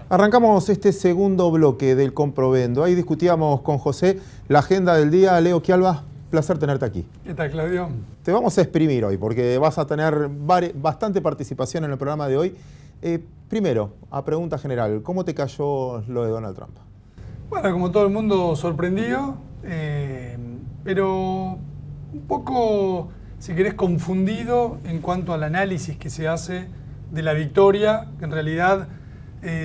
Arrancamos este segundo bloque del Comprovendo. Ahí discutíamos con José la agenda del día. Leo Quialba, placer tenerte aquí. ¿Qué tal, Claudio? Te vamos a exprimir hoy porque vas a tener bastante participación en el programa de hoy. Primero, a pregunta general, ¿cómo te cayó lo de Donald Trump? Bueno, como todo el mundo, sorprendido, pero un poco, si querés, confundido en cuanto al análisis que se hace de la victoria, que en realidad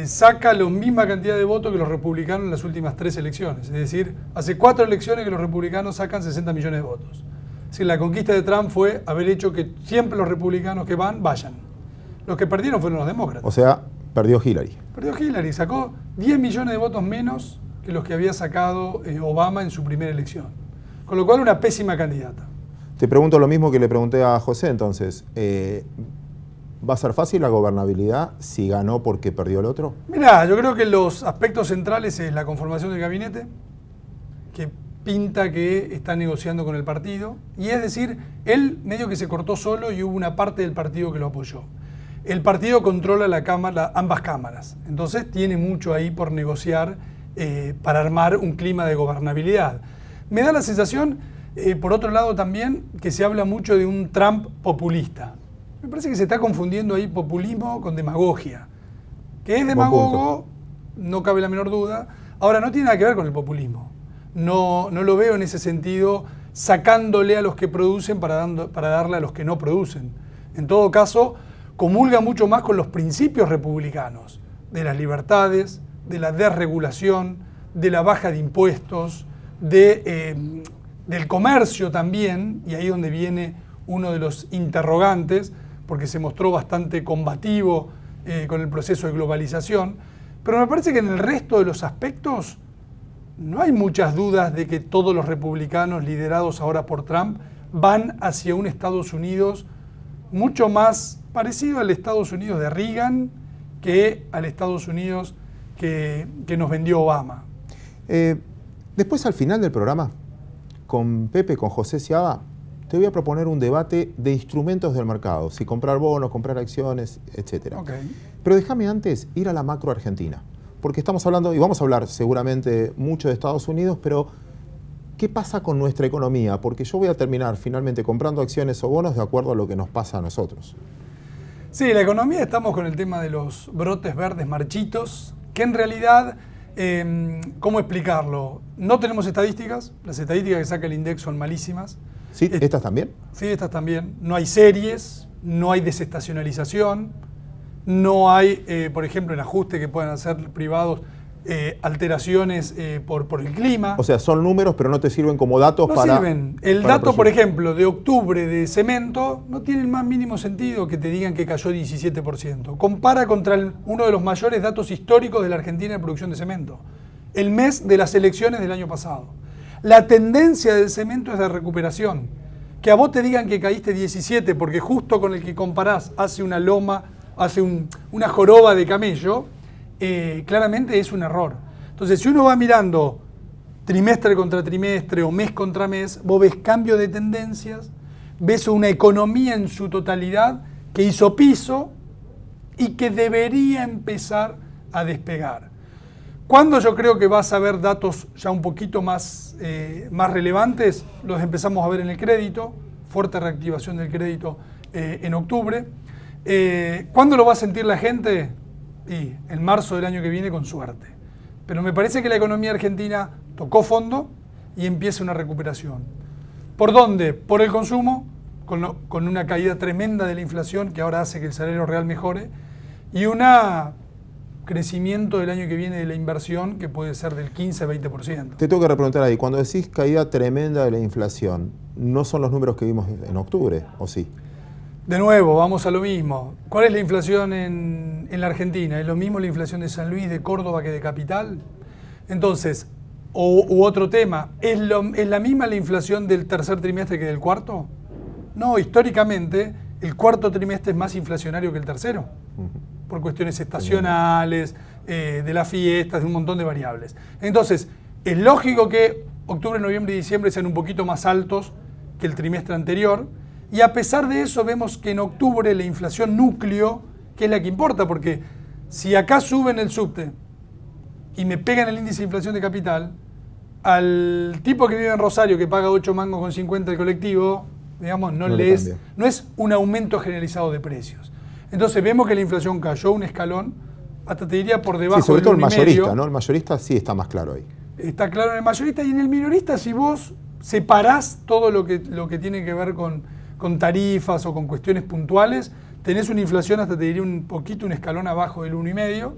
saca la misma cantidad de votos que los republicanos en las últimas 3 elecciones. Es decir, hace 4 elecciones que los republicanos sacan 60 millones de votos. Es decir, la conquista de Trump fue haber hecho que siempre los republicanos que vayan. Los que perdieron fueron los demócratas. O sea, perdió Hillary. Perdió Hillary, sacó 10 millones de votos menos que los que había sacado Obama en su primera elección. Con lo cual, una pésima candidata. Te pregunto lo mismo que le pregunté a José, entonces. ¿Va a ser fácil la gobernabilidad si ganó porque perdió el otro? Mirá, yo creo que los aspectos centrales es la conformación del gabinete, que pinta que está negociando con el partido. Y es decir, él medio que se cortó solo y hubo una parte del partido que lo apoyó. El partido controla ambas cámaras, entonces tiene mucho ahí por negociar para armar un clima de gobernabilidad. Me da la sensación, por otro lado también, que se habla mucho de un Trump populista. Me parece que se está confundiendo ahí populismo con demagogia. Que es demagogo, no cabe la menor duda. Ahora, no tiene nada que ver con el populismo. No lo veo en ese sentido, sacándole a los que producen para darle a los que no producen. En todo caso, comulga mucho más con los principios republicanos, de las libertades, de la desregulación, de la baja de impuestos, del comercio también, y ahí donde viene uno de los interrogantes, porque se mostró bastante combativo con el proceso de globalización, pero me parece que en el resto de los aspectos no hay muchas dudas de que todos los republicanos liderados ahora por Trump van hacia un Estados Unidos mucho más parecido al Estados Unidos de Reagan que al Estados Unidos que nos vendió Obama. Después, al final del programa, con Pepe, con José Seabra, te voy a proponer un debate de instrumentos del mercado, si comprar bonos, comprar acciones, etc. Okay. Pero déjame antes ir a la macro argentina, porque estamos hablando, y vamos a hablar seguramente mucho de Estados Unidos, pero ¿qué pasa con nuestra economía? Porque yo voy a terminar finalmente comprando acciones o bonos de acuerdo a lo que nos pasa a nosotros. Sí, la economía, estamos con el tema de los brotes verdes marchitos, que en realidad, ¿cómo explicarlo? No tenemos estadísticas, las estadísticas que saca el INDEC son malísimas. ¿Sí? ¿Estas también? Sí, estas también. No hay series, no hay desestacionalización, no hay, por ejemplo, en ajuste que puedan hacer privados, alteraciones por el clima. O sea, son números, pero no te sirven como datos no para... sirven. El dato, por ejemplo, de octubre de cemento no tiene el más mínimo sentido que te digan que cayó 17%. Compara contra uno de los mayores datos históricos de la Argentina de producción de cemento, el mes de las elecciones del año pasado. La tendencia del cemento es de recuperación. Que a vos te digan que caíste 17 porque justo con el que comparás hace una loma, hace una joroba de camello, claramente es un error. Entonces, si uno va mirando trimestre contra trimestre o mes contra mes, vos ves cambio de tendencias, ves una economía en su totalidad que hizo piso y que debería empezar a despegar. Cuando yo creo que vas a ver datos ya un poquito más relevantes, los empezamos a ver en el crédito, fuerte reactivación del crédito en octubre. ¿Cuándo lo va a sentir la gente? Y en marzo del año que viene, con suerte. Pero me parece que la economía argentina tocó fondo y empieza una recuperación. ¿Por dónde? Por el consumo, con una caída tremenda de la inflación que ahora hace que el salario real mejore, y una crecimiento del año que viene de la inversión que puede ser del 15-20%. Te tengo que repreguntar ahí, cuando decís caída tremenda de la inflación, ¿no son los números que vimos en octubre, o sí? De nuevo, vamos a lo mismo. ¿Cuál es la inflación en la Argentina? ¿Es lo mismo la inflación de San Luis, de Córdoba que de Capital? Entonces, u otro tema, ¿es la misma la inflación del tercer trimestre que del cuarto? No, históricamente el cuarto trimestre es más inflacionario que el tercero. Por cuestiones estacionales, de las fiestas, de un montón de variables. Entonces, es lógico que octubre, noviembre y diciembre sean un poquito más altos que el trimestre anterior, y a pesar de eso vemos que en octubre la inflación núcleo, que es la que importa, porque si acá suben el subte y me pegan el índice de inflación de capital, al tipo que vive en Rosario que paga 8 mangos con 50 el colectivo, digamos, no es un aumento generalizado de precios. Entonces vemos que la inflación cayó un escalón, hasta te diría por debajo sí, sobre todo el del 1,5. mayorista, ¿no? El mayorista sí está más claro ahí. Está claro en el mayorista, y en el minorista, si vos separás todo lo que tiene que ver con tarifas o con cuestiones puntuales, tenés una inflación hasta te diría un poquito, un escalón abajo del 1,5,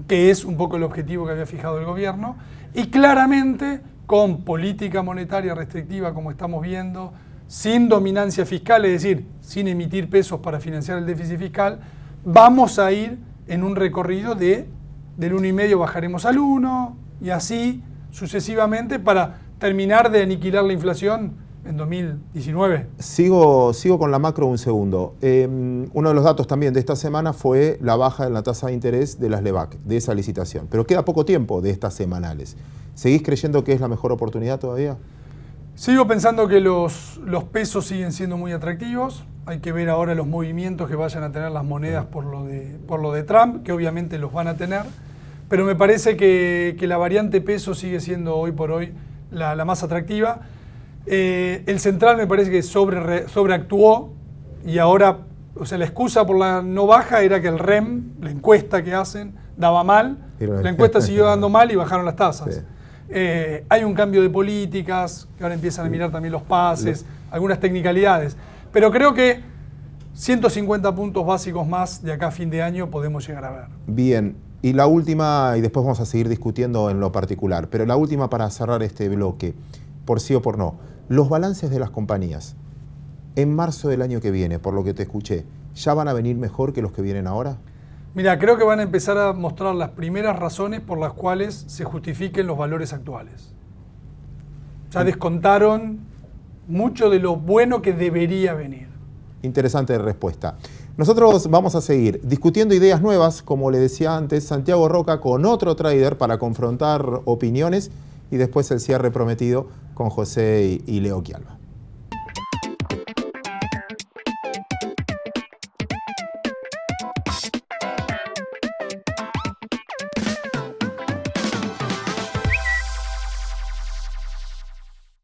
que es un poco el objetivo que había fijado el gobierno, y claramente con política monetaria restrictiva como estamos viendo, sin dominancia fiscal, es decir, sin emitir pesos para financiar el déficit fiscal, vamos a ir en un recorrido del 1,5 bajaremos al 1 y así sucesivamente para terminar de aniquilar la inflación en 2019. Sigo con la macro un segundo. Uno de los datos también de esta semana fue la baja en la tasa de interés de las LEBAC, de esa licitación. Pero queda poco tiempo de estas semanales. ¿Seguís creyendo que es la mejor oportunidad todavía? Sigo pensando que los pesos siguen siendo muy atractivos. Hay que ver ahora los movimientos que vayan a tener las monedas por lo de Trump, que obviamente los van a tener. Pero me parece que la variante peso sigue siendo hoy por hoy la más atractiva. El central me parece que sobreactuó y ahora, o sea, la excusa por la no baja era que el REM, la encuesta que hacen, daba mal. La encuesta siguió dando mal y bajaron las tasas. Sí. Hay un cambio de políticas, que ahora empiezan a mirar también los pases, algunas tecnicalidades. Pero creo que 150 puntos básicos más de acá a fin de año podemos llegar a ver. Bien, y la última, y después vamos a seguir discutiendo en lo particular, pero la última para cerrar este bloque, por sí o por no. Los balances de las compañías, en marzo del año que viene, por lo que te escuché, ¿ya van a venir mejor que los que vienen ahora? Mira, creo que van a empezar a mostrar las primeras razones por las cuales se justifiquen los valores actuales. Ya descontaron mucho de lo bueno que debería venir. Interesante respuesta. Nosotros vamos a seguir discutiendo ideas nuevas, como le decía antes, Santiago Roca con otro trader para confrontar opiniones y después el cierre prometido con José y Leo Quialba.